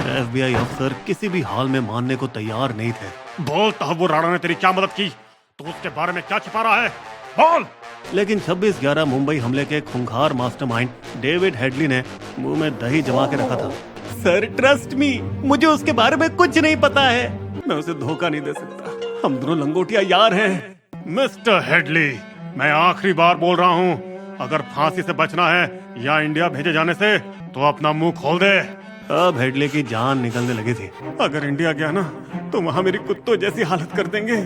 FBI अफसर किसी भी हाल में मानने को तैयार नहीं थे। बोल तो वो राणा ने तेरी क्या मदद की? तू उसके बारे में क्या छिपा रहा है? बोल। लेकिन 26/11 मुंबई हमले के खूंखार मास्टरमाइंड डेविड हेडली ने मुंह में दही जमा के रखा था। सर ट्रस्ट मी, मुझे उसके बारे में कुछ नहीं पता है। मैं उसे धोखा नहीं दे सकता। हम दोनों लंगोटिया यार हैं। मिस्टर हेडली, मैं आखिरी बार बोल रहा हूँ, अगर फांसी से बचना है या इंडिया भेजे जाने से तो अपना मुंह खोल दे। अब हेडली की जान निकलने लगी थी। अगर इंडिया गया ना तो वहाँ मेरी कुत्तों जैसी हालत कर देंगे।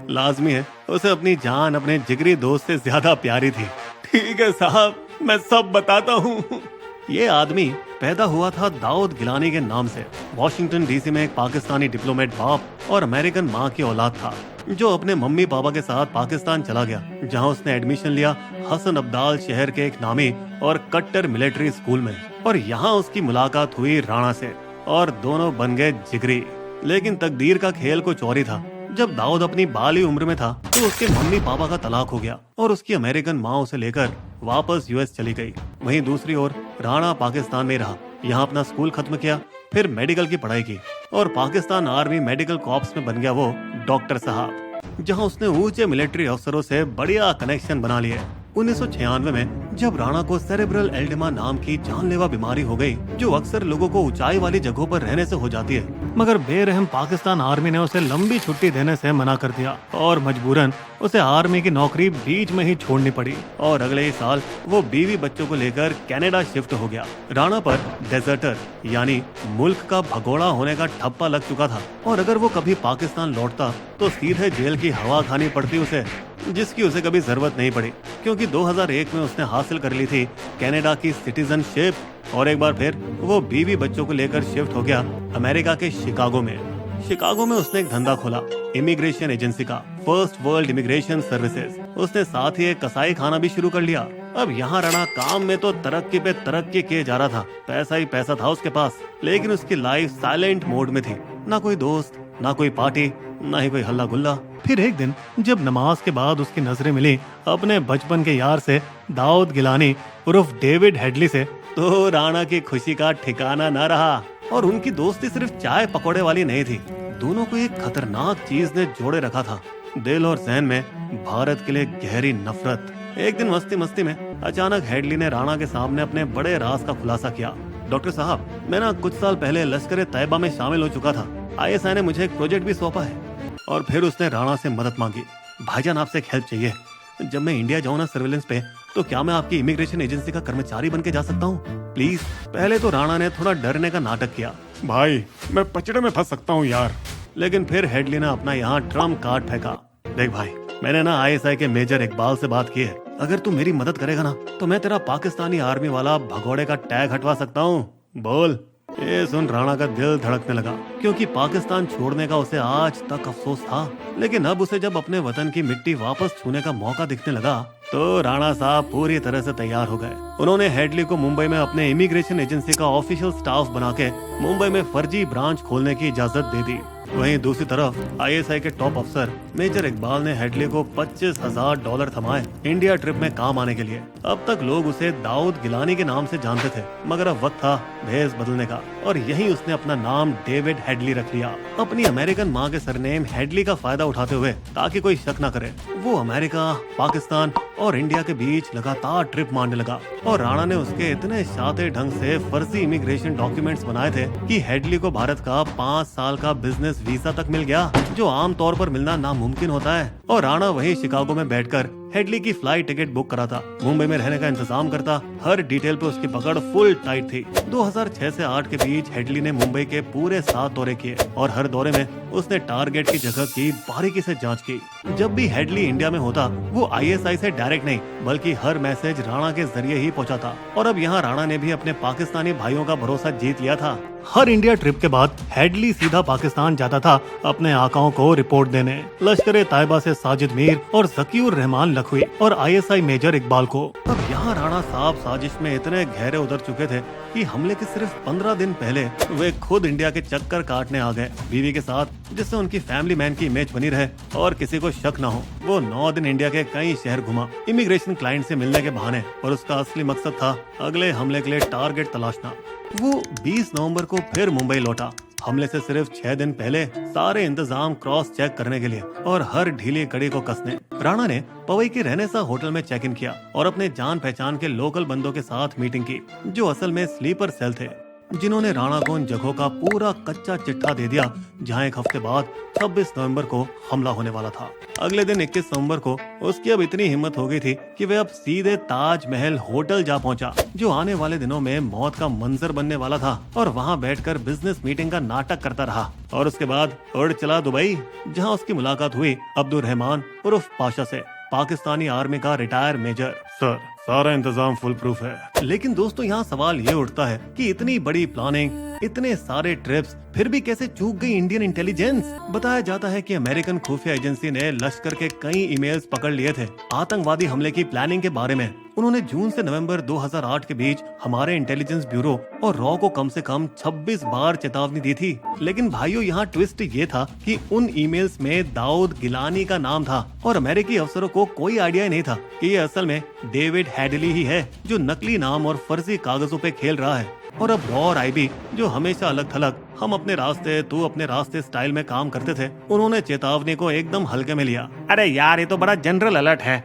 लाजमी है, उसे अपनी जान अपने जिगरी दोस्त से ज्यादा प्यारी थी। ठीक है साहब, मैं सब बताता हूँ। ये आदमी पैदा हुआ था दाऊद गिलानी के नाम से। वॉशिंगटन DC में एक पाकिस्तानी डिप्लोमेट बाप और अमेरिकन माँ की औलाद था, जो अपने मम्मी पापा के साथ पाकिस्तान चला गया, जहाँ उसने एडमिशन लिया हसन अब्दाल शहर के एक नामी और कट्टर मिलिट्री स्कूल में। और यहाँ उसकी मुलाकात हुई राणा से और दोनों बन गए जिगरी। लेकिन तकदीर का खेल कुछ और ही था। जब दाऊद अपनी बाली उम्र में था तो उसके मम्मी पापा का तलाक हो गया और उसकी अमेरिकन माँ उसे लेकर वापस US चली गई। वहीं दूसरी ओर राणा पाकिस्तान में रहा, यहाँ अपना स्कूल खत्म किया, फिर मेडिकल की पढ़ाई की और पाकिस्तान आर्मी मेडिकल कॉर्प्स में बन गया वो डॉक्टर साहब, जहाँ उसने ऊंचे मिलिट्री अफसरों से बढ़िया कनेक्शन बना लिए। 1996 में जब राणा को सेरेब्रल एल्डेमा नाम की जानलेवा बीमारी हो गई, जो अक्सर लोगों को ऊंचाई वाली जगहों पर रहने से हो जाती है, मगर बेरहम पाकिस्तान आर्मी ने उसे लंबी छुट्टी देने से मना कर दिया और मजबूरन उसे आर्मी की नौकरी बीच में ही छोड़नी पड़ी और अगले ही साल वो बीवी बच्चों को लेकर कनाडा शिफ्ट हो गया। राणा पर डेजर्टर यानी मुल्क का भगोड़ा होने का ठप्पा लग चुका था और अगर वो कभी पाकिस्तान लौटता तो सीधे जेल की हवा खानी पड़ती उसे, जिसकी उसे कभी जरूरत नहीं पड़ी, क्योंकि 2001 में उसने हासिल कर ली थी कनाडा की सिटीजनशिप और एक बार फिर वो बीवी बच्चों को लेकर शिफ्ट हो गया अमेरिका के शिकागो में। शिकागो में उसने एक धंधा खोला, इमिग्रेशन एजेंसी का, फर्स्ट वर्ल्ड इमिग्रेशन सर्विसेज। उसने साथ ही एक कसाई खाना भी शुरू कर लिया। अब यहाँ राणा काम में तो तरक्की पे तरक्की किए जा रहा था, पैसा ही पैसा था उसके पास, लेकिन उसकी लाइफ साइलेंट मोड में थी। ना कोई दोस्त, ना कोई पार्टी, ना ही कोई हल्ला गुल्ला। फिर एक दिन जब नमाज के बाद उसकी नजरें मिली अपने बचपन के यार से, दाऊद गिलानी उर्फ डेविड हेडली से, तो राणा की खुशी का ठिकाना न रहा। और उनकी दोस्ती सिर्फ चाय पकौड़े वाली नहीं थी, दोनों को एक खतरनाक चीज ने जोड़े रखा था, दिल और जहन में भारत के लिए गहरी नफरत। एक दिन मस्ती मस्ती में अचानक हेडली ने राणा के सामने अपने बड़े राज का खुलासा किया। डॉक्टर साहब, मैं ना कुछ साल पहले लश्कर तैयबा में शामिल हो चुका था। ISI ने मुझे एक प्रोजेक्ट भी सौंपा है। और फिर उसने राणा से मदद मांगी। भाईजान, आपसे एक हेल्प चाहिए। जब मैं इंडिया जाऊँ ना सर्विलेंस पे, तो क्या मैं आपकी इमिग्रेशन एजेंसी का कर्मचारी बन के जा सकता हूँ प्लीज? पहले तो राणा ने थोड़ा डरने का नाटक किया। भाई, मैं पचड़े में फंस सकता हूँ यार। लेकिन फिर हेडली ने अपना यहाँ ट्रम्प कार्ड फेंका। देख भाई, मैंने ना ISI के मेजर इकबाल से बात की है। अगर तू मेरी मदद करेगा ना तो मैं तेरा पाकिस्तानी आर्मी वाला भगोड़े का टैग हटवा सकता हूँ। बोल। ये सुन राणा का दिल धड़कने लगा, क्योंकि पाकिस्तान छोड़ने का उसे आज तक अफसोस था। लेकिन अब उसे जब अपने वतन की मिट्टी वापस छूने का मौका दिखने लगा तो राणा साहब पूरी तरह से तैयार हो गए। उन्होंने हेडली को मुंबई में अपने इमिग्रेशन एजेंसी का ऑफिशियल स्टाफ बना के मुंबई में फर्जी ब्रांच खोलने की इजाजत दे दी। वहीं दूसरी तरफ ISI के टॉप अफसर मेजर इकबाल ने हेडली को $25,000 थमाए इंडिया ट्रिप में काम आने के लिए। अब तक लोग उसे दाऊद गिलानी के नाम से जानते थे, मगर अब वक्त था भेस बदलने का और यही उसने अपना नाम डेविड हेडली रख लिया, अपनी अमेरिकन माँ के सरनेम हेडली का फायदा उठाते हुए, ताकि कोई शक न करे। वो अमेरिका, पाकिस्तान और इंडिया के बीच लगातार ट्रिप मारने लगा और राणा ने उसके इतने शातिर ढंग से फर्जी इमिग्रेशन डॉक्यूमेंट्स बनाए थे कि हेडली को भारत का 5 साल का बिजनेस वीजा तक मिल गया, जो आम तौर पर मिलना नामुमकिन होता है। और राणा वहीं शिकागो में बैठकर हेडली की फ्लाइट टिकट बुक कराता, मुंबई में रहने का इंतजाम करता। हर डिटेल पे उसकी पकड़ फुल टाइट थी। 2006 से 8 के बीच हेडली ने मुंबई के पूरे 7 दौरे किए और हर दौरे में उसने टारगेट की जगह की बारीकी से जांच की। जब भी हेडली इंडिया में होता, वो ISI से डायरेक्ट नहीं बल्कि हर मैसेज राणा के जरिए ही पहुंचाता। और अब यहाँ राणा ने भी अपने पाकिस्तानी भाइयों का भरोसा जीत लिया था। हर इंडिया ट्रिप के बाद हेडली सीधा पाकिस्तान जाता था अपने आकाओं को रिपोर्ट देने। लश्कर तैयबा से साजिद मीर और जकीउर रहमान लखवी और ISI मेजर इकबाल को। अब यहाँ राणा साहब साजिश में इतने गहरे उतर चुके थे कि हमले के सिर्फ 15 दिन पहले वे खुद इंडिया के चक्कर काटने आ गए बीवी के साथ, जिससे उनकी फैमिली मैन की इमेज बनी रहे और किसी को शक न हो। वो 9 दिन इंडिया के कई शहर घुमा इमिग्रेशन क्लाइंट से मिलने के बहाने, और उसका असली मकसद था अगले हमले के लिए टारगेट तलाशना। वो 20 नवंबर को फिर मुंबई लौटा, हमले से सिर्फ 6 दिन पहले, सारे इंतजाम क्रॉस चेक करने के लिए और हर ढीली कड़ी को कसने। राणा ने पवई के रेनेसा होटल में चेक इन किया और अपने जान पहचान के लोकल बंदों के साथ मीटिंग की, जो असल में स्लीपर सेल थे, जिन्होंने राणा को उन जगहों का पूरा कच्चा चिट्ठा दे दिया जहां एक हफ्ते बाद 26 नवंबर को हमला होने वाला था। अगले दिन 21 नवंबर को उसकी अब इतनी हिम्मत हो गई थी कि वह अब सीधे ताजमहल होटल जा पहुंचा, जो आने वाले दिनों में मौत का मंजर बनने वाला था, और वहां बैठकर बिजनेस मीटिंग का नाटक करता रहा। और उसके बाद उड़ चला दुबई, जहां उसकी मुलाकात हुई अब्दुल रहमान उर्फ पाशा से, पाकिस्तानी आर्मी का रिटायर मेजर। सर, सारा इंतजाम फुल प्रूफ है। लेकिन दोस्तों, यहाँ सवाल ये उठता है कि इतनी बड़ी प्लानिंग, इतने सारे ट्रिप्स, फिर भी कैसे चूक गई इंडियन इंटेलिजेंस? बताया जाता है कि अमेरिकन खुफिया एजेंसी ने लश्कर के कई ईमेल्स पकड़ लिए थे आतंकवादी हमले की प्लानिंग के बारे में। उन्होंने जून से नवंबर 2008 के बीच हमारे इंटेलिजेंस ब्यूरो और रॉ को कम से कम 26 बार चेतावनी दी थी। लेकिन भाइयों, यहाँ ट्विस्ट ये था कि उन ईमेल्स में दाऊद गिलानी का नाम था और अमेरिकी अफसरों को कोई आइडिया नहीं था कि ये असल में डेविड हेडली ही है, जो नकली नाम और फर्जी कागजों पे खेल रहा है। और अब रॉ और आईबी, जो हमेशा अलग थलग, हम अपने रास्ते तू अपने रास्ते स्टाइल में काम करते थे, उन्होंने चेतावनी को एकदम हल्के में लिया। अरे यार, ये तो बड़ा जनरल अलर्ट है,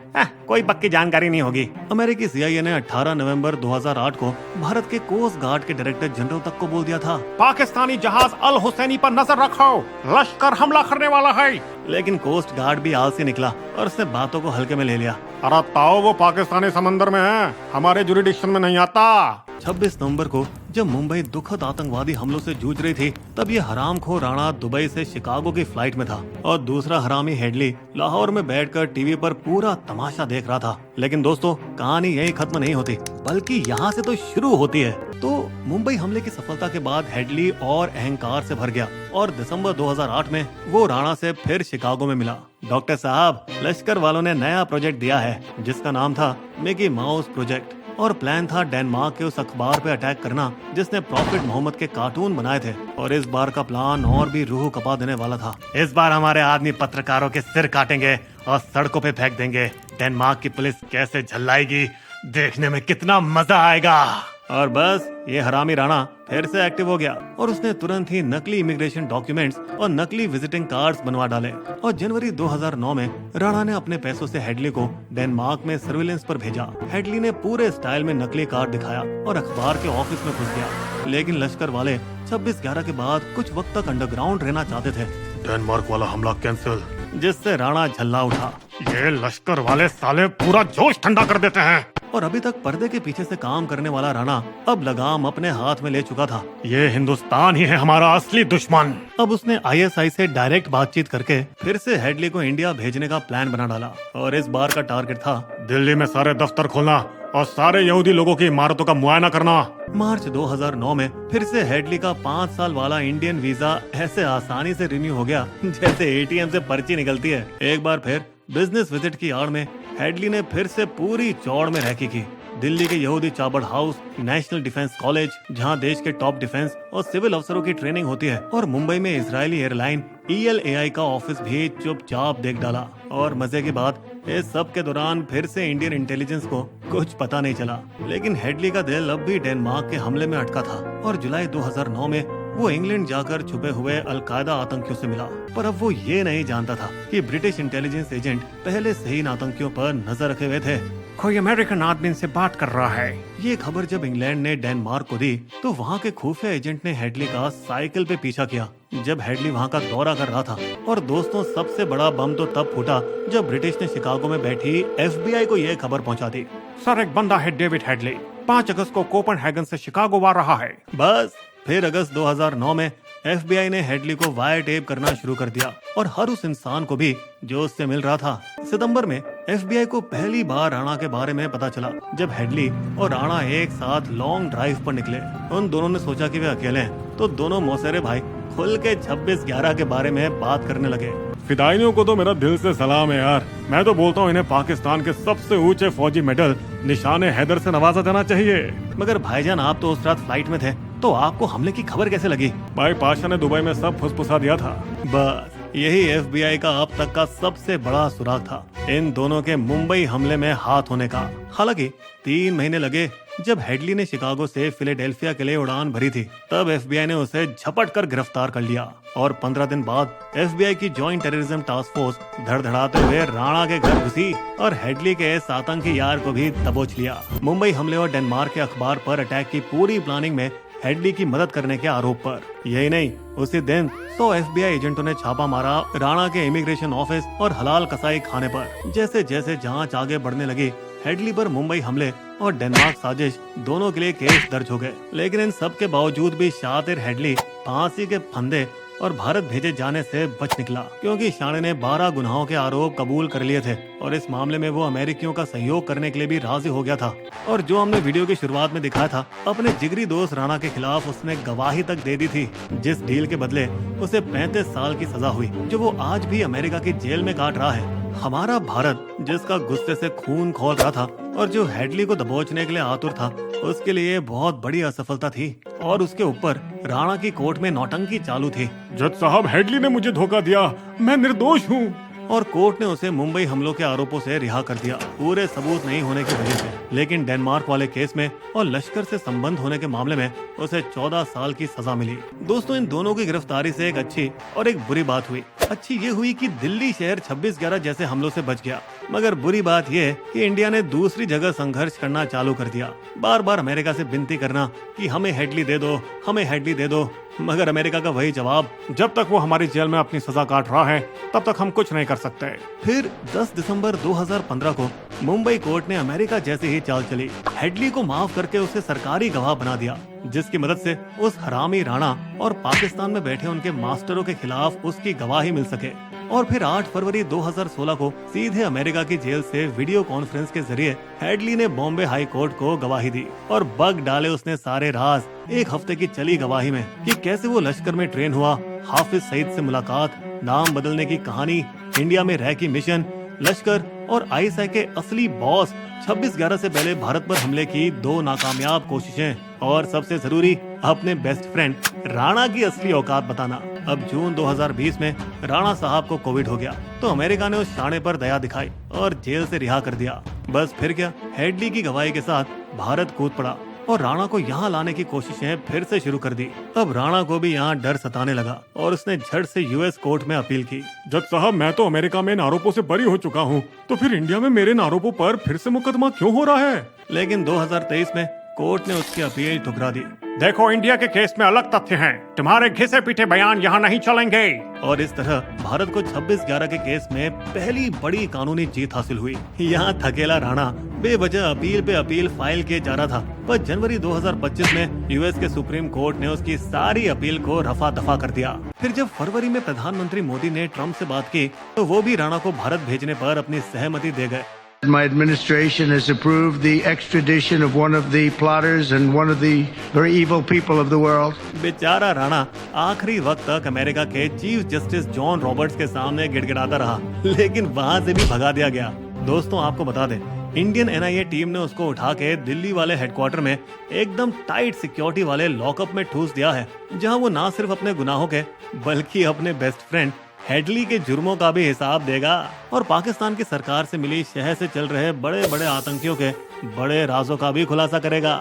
कोई पक्की जानकारी नहीं होगी। अमेरिकी सीआईए ने 18 नवंबर 2008 को भारत के कोस्ट गार्ड के डायरेक्टर जनरल तक को बोल दिया था, पाकिस्तानी जहाज अल हुसैनी पर नजर रखो, लश्कर हमला करने वाला है। लेकिन कोस्ट गार्ड भी आलसी निकला और उसने बातों को हल्के में ले लिया। अरे ताओ, वो पाकिस्तानी समंदर में है, हमारे जुरिडिक्शन में नहीं आता। 26 नवंबर को जब मुंबई दुखद आतंकवादी हमलों से जूझ रही थी, तब ये हरामखोर राणा दुबई से शिकागो की फ्लाइट में था और दूसरा हरामी हेडली लाहौर में बैठकर टीवी पर पूरा तमाशा देख रहा था। लेकिन दोस्तों, कहानी यही खत्म नहीं होती, बल्कि यहाँ से तो शुरू होती है। तो मुंबई हमले की सफलता के बाद हेडली और अहंकार से भर गया और दिसंबर 2008 में वो राणा से फिर शिकागो में मिला। डॉक्टर साहब, लश्कर वालों ने नया प्रोजेक्ट दिया है जिसका नाम था मिकी माउस प्रोजेक्ट, और प्लान था डेनमार्क के उस अखबार पे अटैक करना जिसने प्रॉफिट मोहम्मद के कार्टून बनाए थे। और इस बार का प्लान और भी रूह कपा देने वाला था। इस बार हमारे आदमी पत्रकारों के सिर काटेंगे और सड़कों पे फेंक देंगे। डेनमार्क की पुलिस कैसे झल्लाएगी, देखने में कितना मजा आएगा। और बस, ये हरामी राणा फिर से एक्टिव हो गया और उसने तुरंत ही नकली इमिग्रेशन डॉक्यूमेंट्स और नकली विजिटिंग कार्ड्स बनवा डाले। और जनवरी 2009 में राणा ने अपने पैसों से हेडली को डेनमार्क में सर्विलेंस पर भेजा। हेडली ने पूरे स्टाइल में नकली कार्ड दिखाया और अखबार के ऑफिस में घुस गया। लेकिन लश्कर वाले 26/11 के बाद कुछ वक्त तक अंडरग्राउंड रहना चाहते थे। डेनमार्क वाला हमला कैंसिल, जिससे राणा झल्ला उठा। ये लश्कर वाले साले पूरा जोश ठंडा कर देते हैं। और अभी तक पर्दे के पीछे से काम करने वाला राणा अब लगाम अपने हाथ में ले चुका था। ये हिंदुस्तान ही है हमारा असली दुश्मन। अब उसने आईएसआई से डायरेक्ट बातचीत करके फिर से हेडली को इंडिया भेजने का प्लान बना डाला। और इस बार का टारगेट था दिल्ली में सारे दफ्तर खोलना और सारे यहूदी लोगों की इमारतों का मुआयना करना। मार्च 2009 में फिर से हेडली का 5 साल वाला इंडियन वीजा ऐसे आसानी से रिन्यू हो गया जैसे एटीएम से पर्ची निकलती है। एक बार फिर बिजनेस विजिट की आड़ में हेडली ने फिर से पूरी चौड़ में रैकी की। दिल्ली के यहूदी चाबड़ हाउस, नेशनल डिफेंस कॉलेज, जहां देश के टॉप डिफेंस और सिविल अफसरों की ट्रेनिंग होती है, और मुंबई में इजरायली एयरलाइन ELAI का ऑफिस भी चुपचाप देख डाला। और मजे की बात, इस सब के दौरान फिर से इंडियन इंटेलिजेंस को कुछ पता नहीं चला। लेकिन हेडली का दिल अब भी डेनमार्क के हमले में अटका था और जुलाई 2009 में वो इंग्लैंड जाकर छुपे हुए अलकायदा आतंकियों से मिला। पर अब वो ये नहीं जानता था कि ब्रिटिश इंटेलिजेंस एजेंट पहले से ही इन आतंकियों पर नजर रखे हुए थे। कोई अमेरिकन आदमी से बात कर रहा है। ये खबर जब इंग्लैंड ने डेनमार्क को दी तो वहाँ के खुफिया एजेंट ने हेडली का साइकिल पे पीछा किया जब हेडली वहाँ का दौरा कर रहा था। और दोस्तों, सबसे बड़ा बम तो तब फूटा जब ब्रिटिश ने शिकागो में बैठी FBI को ये खबर पहुँचा दी। सर, एक बंदा है डेविड हेडली, 5 अगस्त को कोपेनहेगन से शिकागो आ रहा है। बस फिर अगस्त 2009 में FBI ने हेडली को वायर टेप करना शुरू कर दिया और हर उस इंसान को भी जो उससे मिल रहा था। सितंबर में FBI को पहली बार राणा के बारे में पता चला जब हेडली और राणा एक साथ लॉन्ग ड्राइव पर निकले। उन दोनों ने सोचा कि वे अकेले हैं, तो दोनों मौसेरे भाई खुल के 26/11 के बारे में बात करने लगे। फिदाइनियों को तो मेरा दिल से सलाम है यार। मैं तो बोलता हूँ इन्हें पाकिस्तान के सबसे ऊंचे फौजी मेडल निशाने हैदर से नवाजा जाना चाहिए। मगर भाईजान, आप तो उस रात फ्लाइट में थे, तो आपको हमले की खबर कैसे लगी? भाई पाशा ने दुबई में सब फुसफुसा दिया था। बस यही FBI का अब तक का सबसे बड़ा सुराग था, इन दोनों के मुंबई हमले में हाथ होने का। हालांकि 3 महीने लगे जब हेडली ने शिकागो से फिलाडेल्फिया के लिए उड़ान भरी थी, तब एफबीआई ने उसे झपट कर गिरफ्तार कर लिया और 15 दिन बाद एफबीआई की जॉइंट टेररिज्म टास्क फोर्स धड़धड़ाते हुए राणा के घर घुसी और हेडली के इस आतंकी यार को भी दबोच लिया। मुंबई हमले और डेनमार्क के अखबार पर अटैक की पूरी प्लानिंग में हेडली की मदद करने के आरोप पर। यही नहीं, उसी दिन 100 एफबीआई एजेंटों ने छापा मारा राणा के इमिग्रेशन ऑफिस और हलाल कसाई खाने पर। जैसे जैसे जांच आगे बढ़ने लगी, हेडली पर मुंबई हमले और डेनमार्क साजिश दोनों के लिए केस दर्ज हो गए। लेकिन इन सब के बावजूद भी शातिर हेडली फांसी के फंदे और भारत भेजे जाने से बच निकला, क्योंकि शाणे ने 12 गुनाहों के आरोप कबूल कर लिए थे और इस मामले में वो अमेरिकियों का सहयोग करने के लिए भी राजी हो गया था। और जो हमने वीडियो की शुरुआत में दिखाया था, अपने जिगरी दोस्त राणा के खिलाफ उसने गवाही तक दे दी थी, जिस डील के बदले उसे 35 साल की सजा हुई, जो वो आज भी अमेरिका की जेल में काट रहा है। हमारा भारत, जिसका गुस्से से खून खौल रहा था और जो हेडली को दबोचने के लिए आतुर था, उसके लिए बहुत बड़ी असफलता थी। और उसके ऊपर राणा की कोर्ट में नौटंकी चालू थी। जज साहब, हेडली ने मुझे धोखा दिया, मैं निर्दोष हूँ। और कोर्ट ने उसे मुंबई हमलों के आरोपों से रिहा कर दिया, पूरे सबूत नहीं होने की वजह से। लेकिन डेनमार्क वाले केस में और लश्कर से संबंध होने के मामले में उसे 14 साल की सजा मिली। दोस्तों, इन दोनों की गिरफ्तारी से एक अच्छी और एक बुरी बात हुई। अच्छी ये हुई कि दिल्ली शहर 26/11 जैसे हमलों से बच गया, मगर बुरी बात यह कि इंडिया ने दूसरी जगह संघर्ष करना चालू कर दिया। बार बार अमेरिका से विनती करना कि हमें हेडली दे दो, हमें हेडली दे दो, मगर अमेरिका का वही जवाब, जब तक वो हमारी जेल में अपनी सजा काट रहा है तब तक हम कुछ नहीं कर सकते। फिर 10 दिसंबर 2015 को मुंबई कोर्ट ने अमेरिका जैसे ही चाल चली, हेडली को माफ करके उसे सरकारी गवाह बना दिया, जिसकी मदद से उस हरामी राणा और पाकिस्तान में बैठे उनके मास्टरों के खिलाफ उसकी गवाही मिल सके। और फिर 8 फरवरी 2016 को सीधे अमेरिका की जेल से वीडियो कॉन्फ्रेंस के जरिए हेडली ने बॉम्बे हाई कोर्ट को गवाही दी और बग डाले उसने सारे राज एक हफ्ते की चली गवाही में, कि कैसे वो लश्कर में ट्रेन हुआ, हाफिज सईद से मुलाकात, नाम बदलने की कहानी, इंडिया में रह की मिशन, लश्कर और आईएसआई के असली बॉस 26/11 से पहले भारत पर हमले की 2 नाकामयाब कोशिशें, और सबसे जरूरी अपने बेस्ट फ्रेंड राणा की असली औकात बताना। अब जून 2020 में राणा साहब को कोविड हो गया, तो अमेरिका ने उस शाणे पर दया दिखाई और जेल से रिहा कर दिया। बस फिर क्या, हेडली की गवाही के साथ भारत कूद पड़ा और राणा को यहाँ लाने की कोशिशें फिर से शुरू कर दी। अब राणा को भी यहाँ डर सताने लगा और उसने झट से यूएस कोर्ट में अपील की। जज साहब, मैं तो अमेरिका में इन आरोपों से बरी हो चुका हूँ, तो फिर इंडिया में मेरे इन आरोपों पर फिर से मुकदमा क्यों हो रहा है? लेकिन 2023 में कोर्ट ने उसकी अपील ठुकरा दी। देखो, इंडिया के केस में अलग तथ्य हैं, तुम्हारे घिसे पीटे बयान यहाँ नहीं चलेंगे। और इस तरह भारत को 26/11 के केस में पहली बड़ी कानूनी जीत हासिल हुई। यहाँ थकेला राणा बेवजह अपील पे अपील फाइल किए जा रहा था, पर जनवरी 2025 में यूएस के सुप्रीम कोर्ट ने उसकी सारी अपील को रफा दफा कर दिया। फिर जब फरवरी में प्रधानमंत्री मोदी ने ट्रम्प से बात की, तो वो भी राणा को भारत भेजने पर अपनी सहमति दे गए। My administration has approved the extradition of one of the plotters and one of the very evil people of the world. बेचारा राणा आखिरी वक्त तक अमेरिका के चीफ जस्टिस जॉन रॉबर्ट्स के सामने गिड़गिड़ाता रहा, लेकिन वहां से भी भगा दिया गया। दोस्तों, आपको बता दें, इंडियन एनआईए टीम ने उसको उठा के दिल्ली वाले हेडक्वार्टर में एकदम टाइट सिक्योरिटी वाले लॉकअप में ठूस दिया है, जहां वो ना सिर्फ अपने गुनाहों के बल्कि अपने बेस्ट फ्रेंड हेडली के जुर्मों का भी हिसाब देगा और पाकिस्तान की सरकार से मिली शहर से चल रहे बड़े बड़े आतंकियों के बड़े राजों का भी खुलासा करेगा।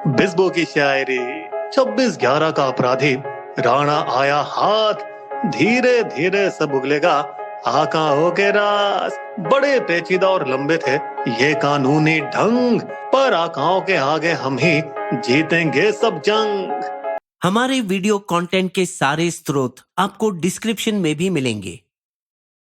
बिस्बो की शायरी। 26/11 का अपराधी राणा आया हाथ, धीरे धीरे सब उगलेगा आकाओं के राज। बड़े पेचीदा और लंबे थे ये कानूनी ढंग, पर आकाओं के आगे हम ही जीतेंगे सब जंग। हमारे वीडियो कंटेंट के सारे स्रोत आपको डिस्क्रिप्शन में भी मिलेंगे।